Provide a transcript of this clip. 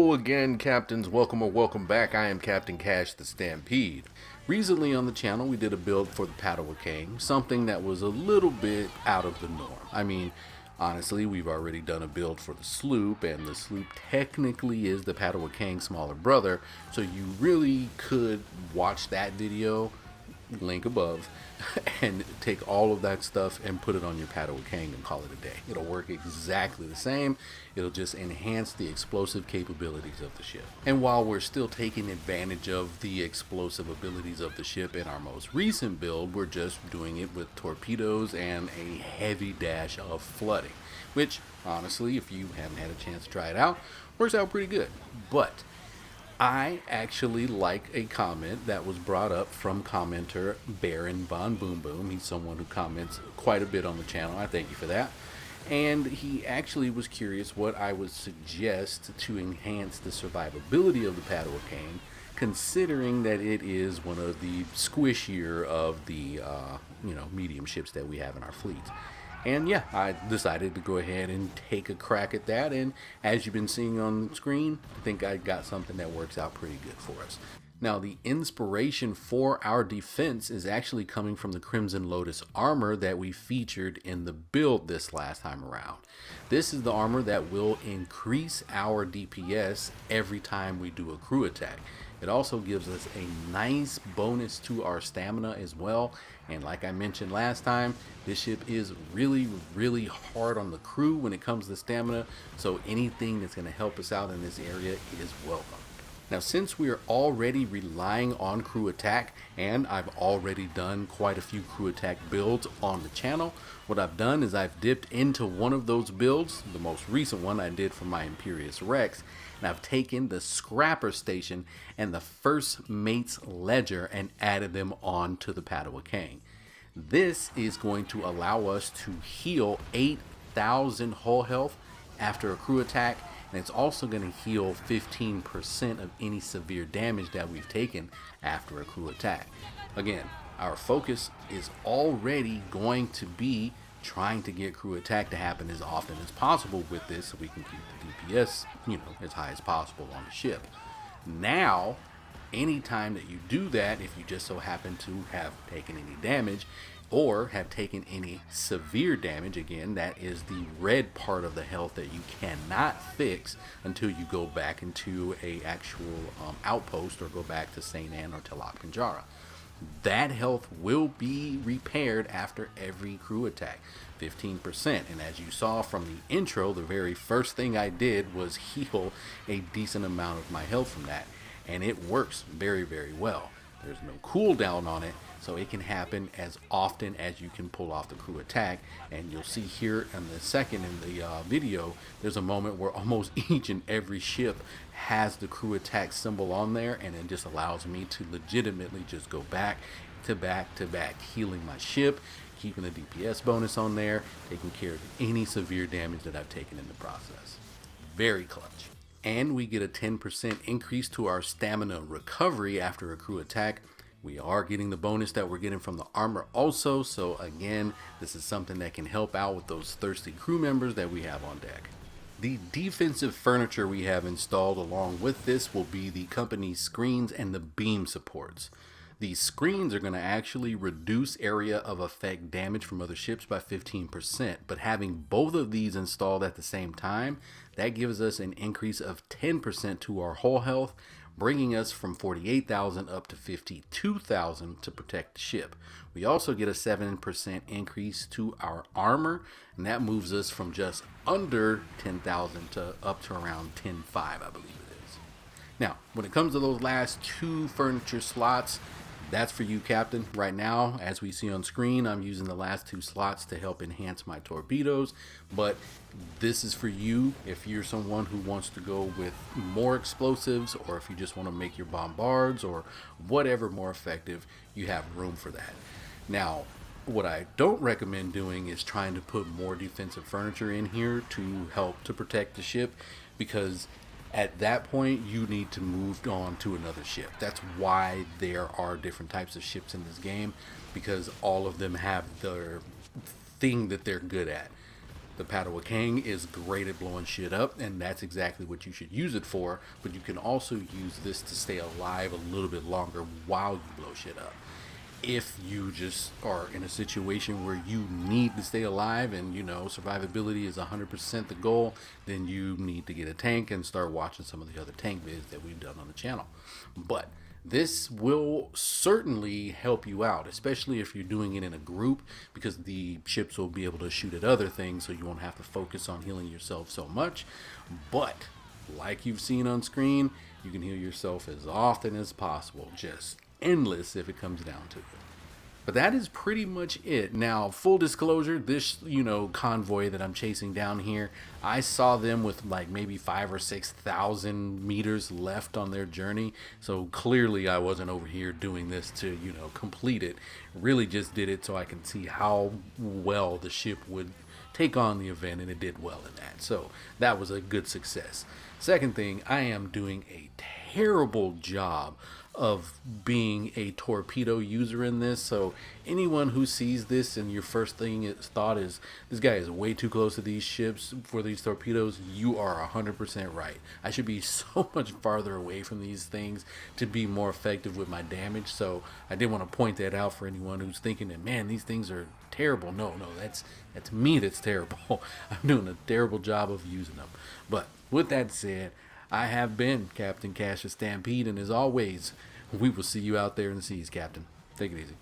Hello again, Captains. Welcome or welcome back. I am Captain Cash the Stampede. Recently on the channel, we did a build for the Padewakang, something that was a little bit out of the norm. I mean, honestly, we've already done a build for the sloop, and the sloop technically is the Padewakang's smaller brother, so you really could watch that video, link above, and take all of that stuff and put it on your Padewakang and call it a day. It'll work exactly the same. It'll just enhance the explosive capabilities of the ship. And while we're still taking advantage of the explosive abilities of the ship in our most recent build, we're just doing it with torpedoes and a heavy dash of flooding, which honestly, if you haven't had a chance to try it out, works out pretty good. But I actually like a comment that was brought up from commenter Baron Von Boom Boom. He's someone who comments quite a bit on the channel. I thank you for that. And he actually was curious what I would suggest to enhance the survivability of the Padewakang, considering that it is one of the squishier of the medium ships that we have in our fleet. And yeah, I decided to go ahead and take a crack at that, and as you've been seeing on the screen, I think I got something that works out pretty good for us. Now, the inspiration for our defense is actually coming from the Crimson Lotus armor that we featured in the build this last time around. This is the armor that will increase our DPS every time we do a crew attack. It also gives us a nice bonus to our stamina as well. And like I mentioned last time, this ship is really hard on the crew when it comes to stamina. So anything that's going to help us out in this area is welcome. Now, since we are already relying on crew attack, and I've already done quite a few crew attack builds on the channel, what I've done is I've dipped into one of those builds, the most recent one I did for my Imperious Rex, and I've taken the Scrapper Station and the First Mate's Ledger and added them onto the Padewakang. This is going to allow us to heal 8,000 hull health after a crew attack, and it's also going to heal 15% of any severe damage that we've taken after a crew attack. Again, our focus is already going to be trying to get crew attack to happen as often as possible with this, so we can keep the DPS, as high as possible on the ship. Now, anytime that you do that, if you just so happen to have taken any damage or have taken any severe damage, again, that is the red part of the health that you cannot fix until you go back into a actual outpost or go back to St. Anne or Telop Kanjara. That health will be repaired after every crew attack, 15%. And as you saw from the intro, the very first thing I did was heal a decent amount of my health from that. And it works very well. There's no cooldown on it, so it can happen as often as you can pull off the crew attack. And you'll see here in the second in the video, there's a moment where almost each and every ship has the crew attack symbol on there, and it just allows me to legitimately just go back to back, healing my ship, keeping the DPS bonus on there, taking care of any severe damage that I've taken in the process. Very clutch. And we get a 10% increase to our stamina recovery after a crew attack. We are getting the bonus that we're getting from the armor also, so again, this is something that can help out with those thirsty crew members that we have on deck. The defensive furniture we have installed along with this will be the company's screens and the beam supports. These screens are going to actually reduce area of effect damage from other ships by 15%, but having both of these installed at the same time, that gives us an increase of 10% to our hull health, bringing us from 48,000 up to 52,000 to protect the ship. We also get a 7% increase to our armor, and that moves us from just under 10,000 to up to around 10.5, I believe it is. Now, when it comes to those last two furniture slots, that's for you, Captain. Right now, as we see on screen, I'm using the last two slots to help enhance my torpedoes, but this is for you if you're someone who wants to go with more explosives, or if you just want to make your bombards or whatever more effective, you have room for that. Now, what I don't recommend doing is trying to put more defensive furniture in here to help to protect the ship, because at that point you need to move on to another ship. That's why there are different types of ships in this game, because all of them have their thing that they're good at. The Padewakang is great at blowing shit up, and that's exactly what you should use it for, but you can also use this to stay alive a little bit longer while you blow shit up. If you just are in a situation where you need to stay alive and survivability is 100% the goal, then you need to get a tank and start watching some of the other tank vids that we've done on the channel. But this will certainly help you out, especially if you're doing it in a group, because the ships will be able to shoot at other things, so you won't have to focus on healing yourself so much. But like you've seen on screen, you can heal yourself as often as possible, just endless if it comes down to it. But that is pretty much it. Now, full disclosure, this convoy that I'm chasing down here, I saw them with like maybe 5,000 or 6,000 meters left on their journey, so clearly I wasn't over here doing this to complete it. Really just did it so I can see how well the ship would take on the event, and it did well in that, so that was a good success. Second thing, I am doing a terrible job of being a torpedo user in this, so anyone who sees this and your first thought is this guy is way too close to these ships for these torpedoes, you are 100% right. I should be so much farther away from these things to be more effective with my damage, so I did want to point that out for anyone who's thinking that, man, these things are terrible. No, that's me that's terrible. I'm doing a terrible job of using them. But with that said, I have been Captain Cash of Stampede, and as always, we will see you out there in the seas, Captain. Take it easy.